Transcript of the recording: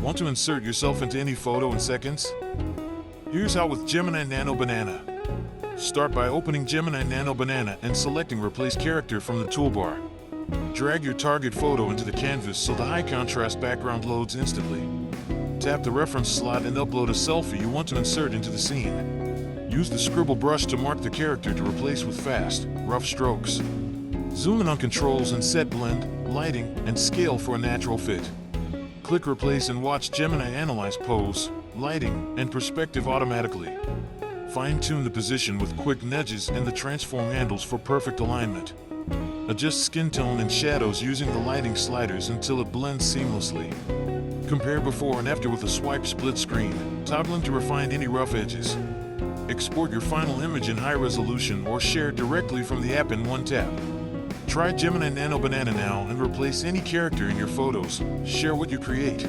Want to insert yourself into any photo in seconds? Here's how with Gemini Nano Banana. Start by opening Gemini Nano Banana and selecting Replace Character from the toolbar. Drag your target photo into the canvas so the high contrast background loads instantly. Tap the reference slot and upload a selfie you want to insert into the scene. Use the scribble brush to mark the character to replace with fast, rough strokes. Zoom in on controls and set blend, lighting, and scale for a natural fit. Click Replace and watch Gemini analyze pose, lighting, and perspective automatically. Fine-tune the position with quick nudges and the transform handles for perfect alignment. Adjust skin tone and shadows using the lighting sliders until it blends seamlessly. Compare before and after with a swipe split screen, toggling to refine any rough edges. Export your final image in high resolution or share directly from the app in one tap. Try Gemini Nano Banana now and replace any character in your photos. Share what you create.